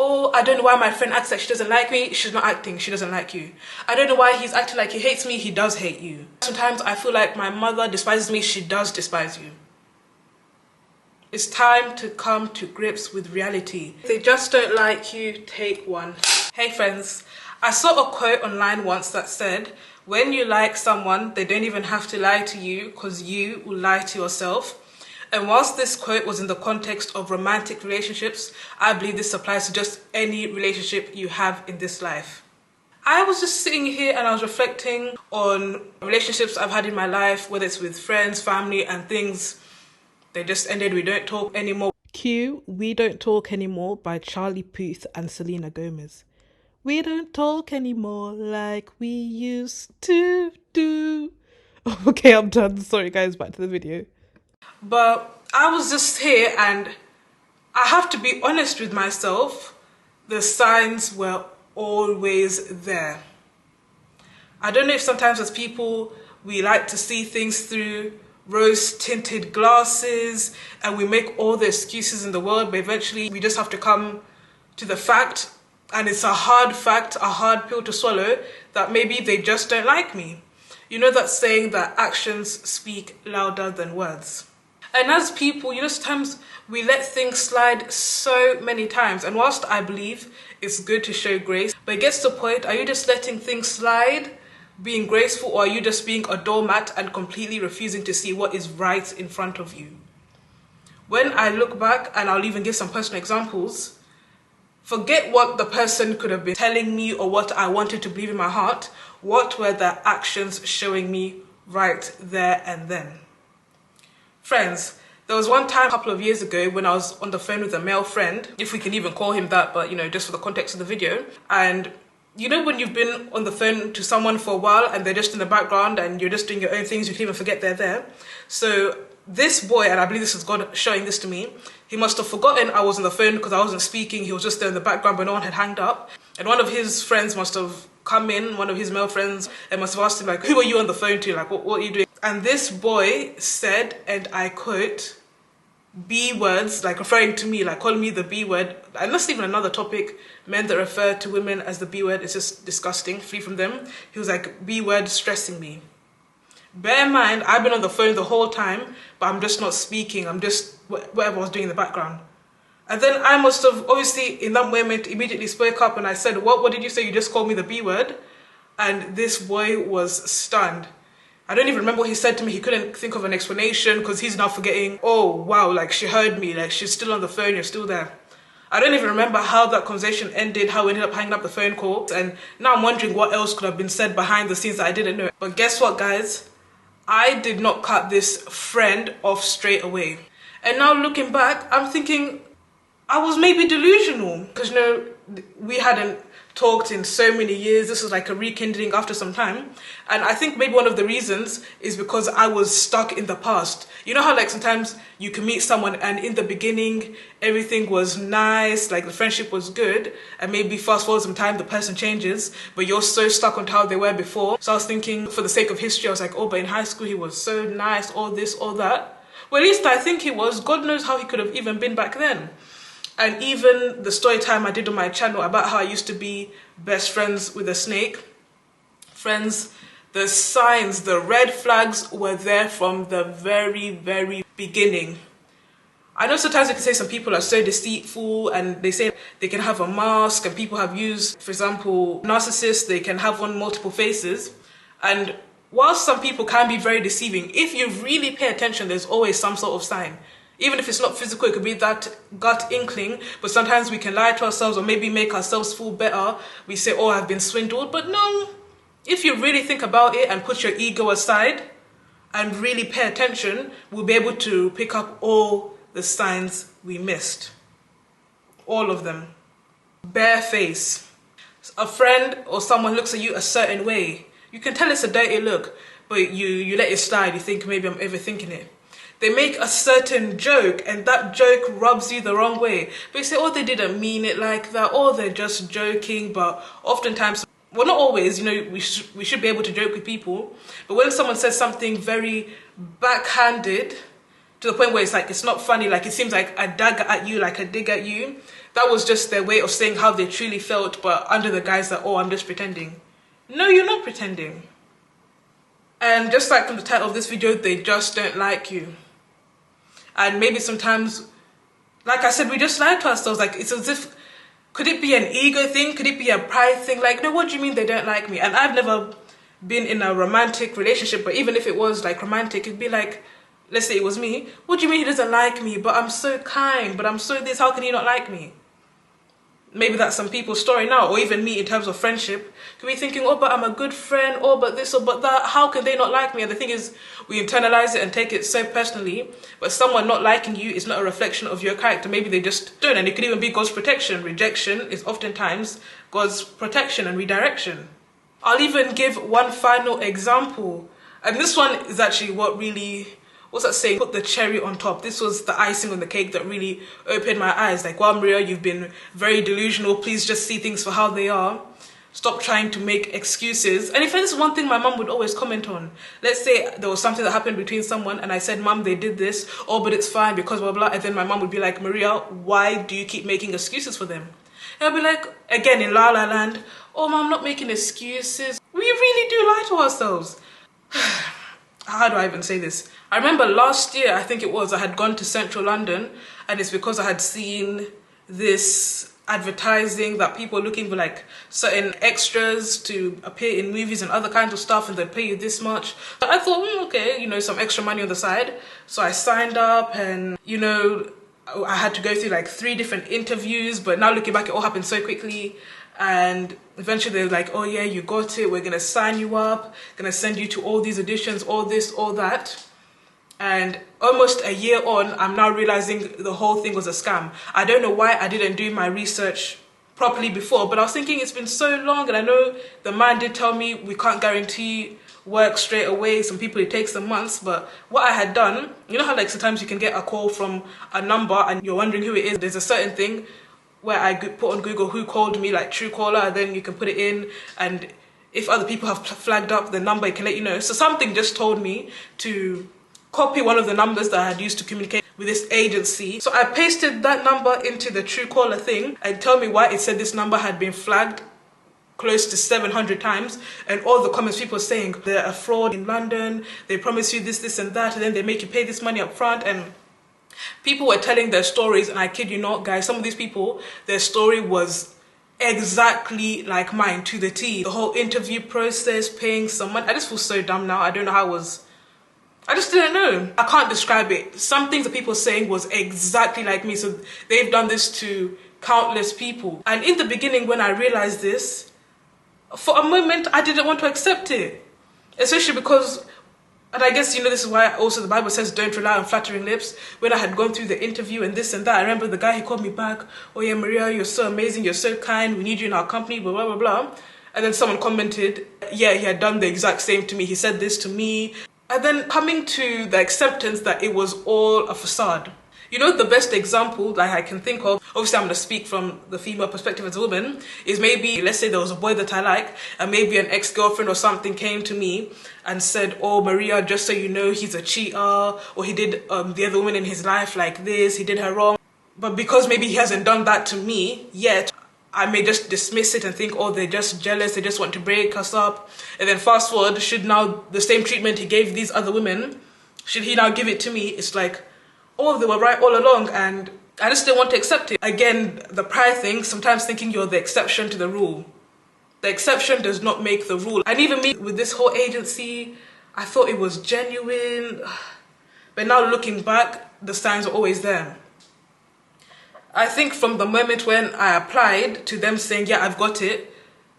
oh, I don't know why my friend acts like she doesn't like me. She's not acting, she doesn't like you. I don't know why he's acting like he hates me. He does hate you. Sometimes I feel like my mother despises me. She does despise you. It's time to come to grips with reality. If they just don't like you, take one. Hey friends, I saw a quote online once that said, when you like someone, they don't even have to lie to you because you will lie to yourself. And whilst this quote was in the context of romantic relationships, I believe this applies to just any relationship you have in this life. I was just sitting here and I was reflecting on relationships I've had in my life, whether it's with friends, family, and things. They just ended. We don't talk anymore. Cue We Don't Talk Anymore by Charlie Puth and Selena Gomez. We don't talk anymore like we used to do. Okay, I'm done. Sorry guys, back to the video. But I was just here and I have to be honest with myself. The signs were always there. I don't know if sometimes as people, we like to see things through rose-tinted glasses and we make all the excuses in the world, but eventually we just have to come to the fact, and it's a hard fact, a hard pill to swallow, that maybe they just don't like me. You know that saying that actions speak louder than words. And as people, you know, sometimes we let things slide so many times, and whilst I believe it's good to show grace, but it gets to the point, are you just letting things slide, being graceful, or are you just being a doormat and completely refusing to see what is right in front of you? When I look back, and I'll even give some personal examples, forget what the person could have been telling me or what I wanted to believe in my heart. What were the actions showing me right there and then? Friends, there was one time a couple of years ago when I was on the phone with a male friend, if we can even call him that, but you know, just for the context of the video. And you know when you've been on the phone to someone for a while and they're just in the background and you're just doing your own things, you can even forget they're there. So this boy, and I believe this is God showing this to me, he must have forgotten I was on the phone because I wasn't speaking. He was just there in the background, but no one had hanged up. And one of his friends must have come in, one of his male friends, and must have asked him, like, who are you on the phone to? Like, what are you doing? And this boy said, and I quote, B words, like referring to me, like calling me the B word. And that's even another topic. Men that refer to women as the B word is just disgusting. Free from them. He was like, B word stressing me. Bear in mind, I've been on the phone the whole time, but I'm just not speaking. I'm just whatever I was doing in the background. And then I must have, obviously, in that moment, immediately spoke up and I said, what did you say? You just called me the B word? And this boy was stunned. I don't even remember what he said to me. He couldn't think of an explanation because he's now forgetting, oh, wow, like she heard me, like she's still on the phone, you're still there. I don't even remember how that conversation ended, how we ended up hanging up the phone call. And now I'm wondering what else could have been said behind the scenes that I didn't know. But guess what, guys? I did not cut this friend off straight away. And now looking back, I'm thinking I was maybe delusional because, you know, we hadn't talked in so many years. This was like a rekindling after some time. And I think maybe one of the reasons is because I was stuck in the past. You know how like sometimes you can meet someone and in the beginning everything was nice, like the friendship was good, and maybe fast forward some time the person changes, but you're so stuck on how they were before. So I was thinking, for the sake of history, I was like, oh, but in high school he was so nice, all this, all that. Well, at least I think he was. God knows how he could have even been back then. And even the story time I did on my channel about how I used to be best friends with a snake. Friends, the signs, the red flags were there from the very, very beginning. I know sometimes you can say some people are so deceitful and they say they can have a mask, and people have used, for example, narcissists, they can have on multiple faces. And whilst some people can be very deceiving, if you really pay attention, there's always some sort of sign. Even if it's not physical, it could be that gut inkling, but sometimes we can lie to ourselves or maybe make ourselves feel better. We say, oh, I've been swindled, but no. If you really think about it and put your ego aside and really pay attention, we'll be able to pick up all the signs we missed. All of them. Bare face. A friend or someone looks at you a certain way. You can tell it's a dirty look, but you let it slide. You think maybe I'm overthinking it. They make a certain joke and that joke rubs you the wrong way. But you say, oh, they didn't mean it like that, or they're just joking. But oftentimes, well, not always, you know, we should be able to joke with people. But when someone says something very backhanded, to the point where it's like, it's not funny, like it seems like a dagger at you, like a dig at you, that was just their way of saying how they truly felt, but under the guise that, oh, I'm just pretending. No, you're not pretending. And just like from the title of this video, they just don't like you. And maybe sometimes, like I said, we just lie to ourselves. Like, it's as if, could it be an ego thing? Could it be a pride thing? Like, no, what do you mean they don't like me? And I've never been in a romantic relationship, but even if it was like romantic, it'd be like, let's say it was me. What do you mean he doesn't like me? But I'm so kind, but I'm so this, how can he not like me? Maybe that's some people's story now, or even me in terms of friendship. Could be thinking, oh, but I'm a good friend, oh, but this, or but that, how can they not like me? And the thing is, we internalize it and take it so personally, but someone not liking you is not a reflection of your character. Maybe they just don't, and it could even be God's protection. Rejection is oftentimes God's protection and redirection. I'll even give one final example, and this one is actually what really, what's that saying? Put the cherry on top. This was the icing on the cake that really opened my eyes. Like, wow, Maria, you've been very delusional. Please just see things for how they are. Stop trying to make excuses. And if this is one thing my mum would always comment on. Let's say there was something that happened between someone and I said, Mum, they did this. Oh, but it's fine because blah, blah. And then my mum would be like, Maria, why do you keep making excuses for them? And I'll be like, again, in La La Land, oh, Mum, I'm not making excuses. We really do lie to ourselves. How do I even say this? I remember last year, I think it was, I had gone to central London, and it's because I had seen this advertising that people are looking for like certain extras to appear in movies and other kinds of stuff, and they pay you this much. But I thought, okay, you know, some extra money on the side. So I signed up, and you know, I had to go through like 3 different interviews, but now looking back, it all happened so quickly. And eventually they're like, oh yeah, you got it, we're gonna sign you up, gonna send you to all these auditions, all this, all that. And almost a year on, I'm now realizing the whole thing was a scam. I don't know why I didn't do my research properly before, but I was thinking it's been so long, and I know the man did tell me we can't guarantee work straight away. Some people, it takes them months. But what I had done, you know how like sometimes you can get a call from a number and you're wondering who it is. There's a certain thing where I put on Google who called me, like Truecaller, and then you can put it in, and if other people have flagged up the number, it can let you know. So something just told me to copy one of the numbers that I had used to communicate with this agency. So I pasted that number into the Truecaller thing, and tell me why it said this number had been flagged close to 700 times, and all the comments people were saying they're a fraud in London, they promise you this, this and that, and then they make you pay this money up front. And people were telling their stories, and I kid you not, guys, some of these people, their story was exactly like mine to the T. The whole interview process, paying someone, I just feel so dumb now. I don't know how it was. I just didn't know. I can't describe it. Some things that people were saying was exactly like me. So they've done this to countless people. And in the beginning, when I realized this, for a moment, I didn't want to accept it. Especially because, and I guess, you know, this is why also the Bible says don't rely on flattering lips. When I had gone through the interview and this and that, I remember the guy, he called me back. Oh yeah, Maria, you're so amazing. You're so kind. We need you in our company, blah, blah, blah, blah. And then someone commented, yeah, he had done the exact same to me. He said this to me. And then coming to the acceptance that it was all a facade. You know, the best example that I can think of, obviously I'm going to speak from the female perspective as a woman, is maybe, let's say there was a boy that I like, and maybe an ex-girlfriend or something came to me and said, oh, Maria, just so you know, he's a cheater, or he did the other woman in his life like this, he did her wrong. But because maybe he hasn't done that to me yet, I may just dismiss it and think, oh, they're just jealous, they just want to break us up. And then fast forward, should now the same treatment he gave these other women, should he now give it to me? It's like, oh, they were right all along, and I just didn't want to accept it. Again, the pride thing, sometimes thinking you're the exception to the rule. The exception does not make the rule. And even me, with this whole agency, I thought it was genuine. But now looking back, the signs are always there. I think from the moment when I applied to them saying, yeah, I've got it,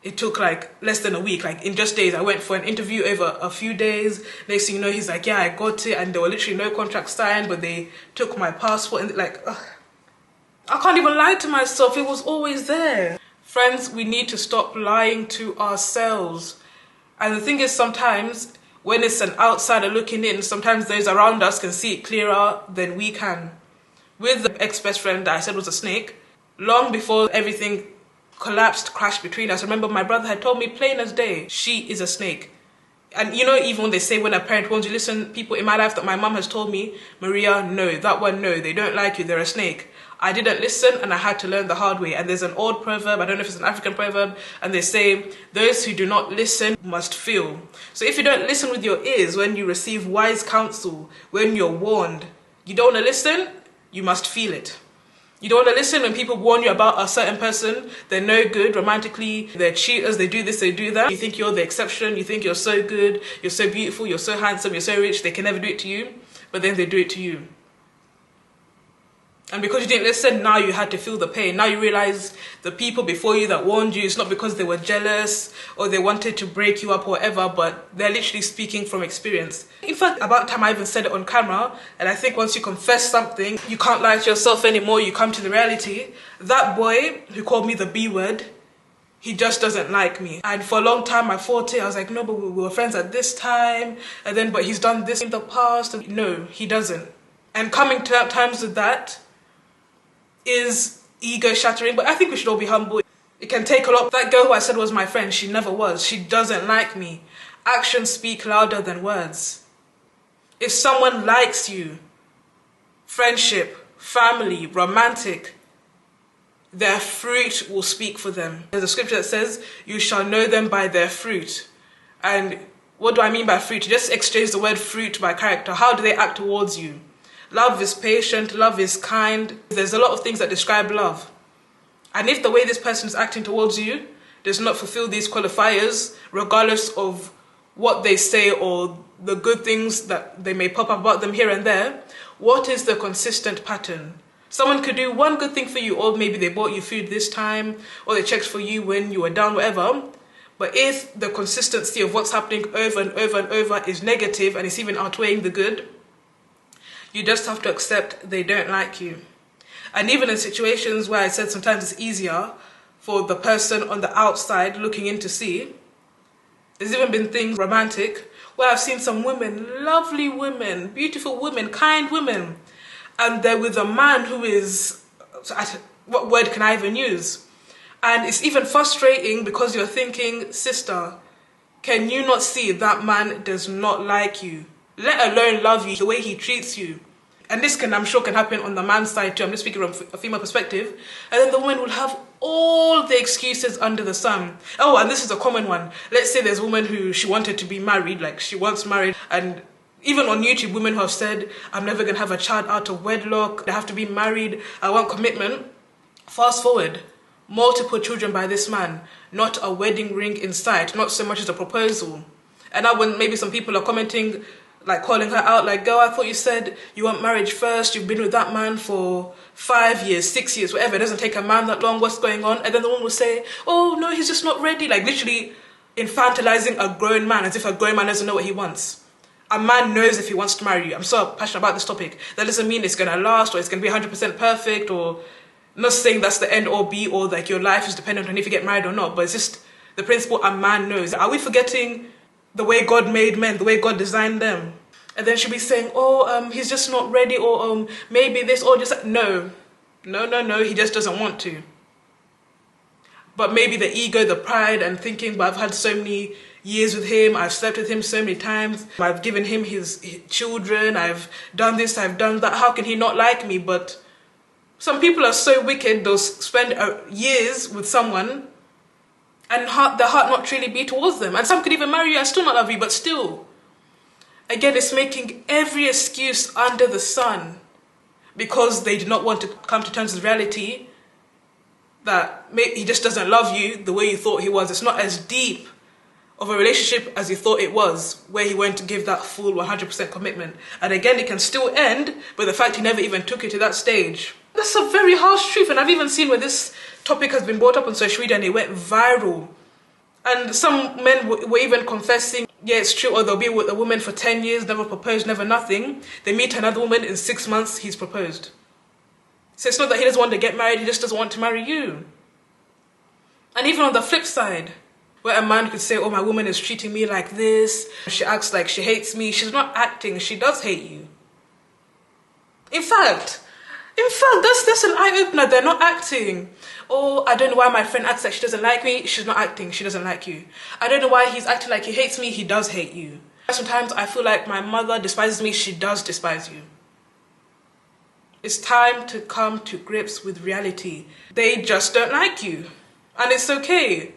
it took like less than a week. Like in just days, I went for an interview over a few days. Next thing you know, he's like, yeah, I got it. And there were literally no contracts signed, but they took my passport and like, ugh. I can't even lie to myself. It was always there. Friends, we need to stop lying to ourselves. And the thing is, sometimes when it's an outsider looking in, sometimes those around us can see it clearer than we can. With the ex-best friend that I said was a snake, long before everything collapsed, crashed between us, I remember my brother had told me plain as day, she is a snake. And you know, even when they say when a parent warns you, listen, people in my life that my mom has told me, Maria, no, that one, no, they don't like you, they're a snake. I didn't listen and I had to learn the hard way. And there's an old proverb, I don't know if it's an African proverb, and they say, those who do not listen must feel. So if you don't listen with your ears when you receive wise counsel, when you're warned, you don't want to listen, you must feel it. You don't want to listen when people warn you about a certain person, they're no good romantically, they're cheaters, they do this, they do that. You think you're the exception, you think you're so good, you're so beautiful, you're so handsome, you're so rich, they can never do it to you, but then they do it to you. And because you didn't listen, now you had to feel the pain. Now you realize the people before you that warned you, it's not because they were jealous or they wanted to break you up or whatever, but they're literally speaking from experience. In fact, about time I even said it on camera, and I think once you confess something, you can't lie to yourself anymore, you come to the reality. That boy who called me the B word, he just doesn't like me. And for a long time I fought it. I was like, no, but we were friends at this time, and then, but he's done this in the past. No, he doesn't. And coming to terms with that is ego shattering, but I think we should all be humble. It can take a lot. That girl who I said was my friend, she never was. She doesn't like me. Actions speak louder than words. If someone likes you, friendship, family, romantic, their fruit will speak for them. There's a scripture that says, you shall know them by their fruit. And what do I mean by fruit? You just exchange the word fruit by character. How do they act towards you? Love is patient, love is kind. There's a lot of things that describe love. And if the way this person is acting towards you does not fulfill these qualifiers, regardless of what they say or the good things that they may pop up about them here and there, what is the consistent pattern? Someone could do one good thing for you, or maybe they bought you food this time, or they checked for you when you were down, whatever. But if the consistency of what's happening over and over and over is negative and it's even outweighing the good, you just have to accept they don't like you. And even in situations where I said sometimes it's easier for the person on the outside looking in to see, there's even been things romantic where I've seen some women, lovely women, beautiful women, kind women, and they're with a man who is, what word can I even use? And it's even frustrating because you're thinking, sister, can you not see that man does not like you? Let alone love you, the way he treats you. And this can, I'm sure, can happen on the man's side too. I'm just speaking from a female perspective. And then the woman will have all the excuses under the sun. Oh, and this is a common one. Let's say there's a woman who she wanted to be married, like she wants married. And even on YouTube, women who have said, I'm never going to have a child out of wedlock. I have to be married. I want commitment. Fast forward, multiple children by this man. Not a wedding ring in sight. Not so much as a proposal. And now when maybe some people are commenting, like calling her out, like, girl, I thought you said you want marriage first, you've been with that man for 5 years, 6 years, whatever, it doesn't take a man that long, what's going on? And then the woman will say, oh no, he's just not ready, like literally infantilizing a grown man as if a grown man doesn't know what he wants. A man knows if he wants to marry you. I'm so passionate about this topic. That doesn't mean it's gonna last or it's gonna be 100% perfect, or not saying that's the end or be, or like your life is dependent on if you get married or not, but it's just the principle a man knows. Are we forgetting the way God made men, the way God designed them? And then she'll be saying, oh, he's just not ready, or maybe this, or just, no, he just doesn't want to. But maybe the ego, the pride, and thinking, but I've had so many years with him, I've slept with him so many times, I've given him his children, I've done this, I've done that, how can he not like me? But some people are so wicked, they'll spend years with someone and their heart not truly be towards them. And some could even marry you and still not love you, but still. Again, it's making every excuse under the sun because they did not want to come to terms with reality that he just doesn't love you the way you thought he was. It's not as deep of a relationship as you thought it was, where he went to give that full 100% commitment. And again, it can still end, but the fact he never even took it to that stage. That's a very harsh truth, and I've even seen where this topic has been brought up on social media and it went viral. And some men were even confessing, yeah, it's true, or they'll be with a woman for 10 years, never proposed, never nothing. They meet another woman, in 6 months, he's proposed. So it's not that he doesn't want to get married, he just doesn't want to marry you. And even on the flip side, where a man could say, oh, my woman is treating me like this, she acts like she hates me, she's not acting, she does hate you. In fact, that's an eye-opener, they're not acting. Oh, I don't know why my friend acts like she doesn't like me, she's not acting, she doesn't like you. I don't know why he's acting like he hates me, he does hate you. Sometimes I feel like my mother despises me, she does despise you. It's time to come to grips with reality. They just don't like you. And it's okay,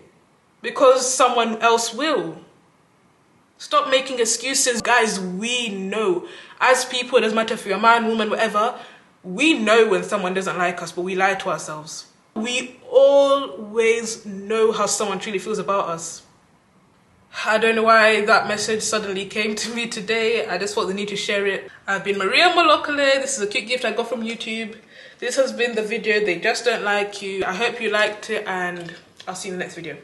because someone else will. Stop making excuses. Guys, we know. As people, it doesn't matter if you're a man, woman, whatever, we know when someone doesn't like us, but we lie to ourselves. We always know how someone truly feels about us. I don't know why that message suddenly came to me today. I just felt the need to share it. I've been Maria Mulokole. This is a cute gift I got from YouTube. This has been the video, They Just Don't Like You. I hope you liked it, and I'll see you in the next video.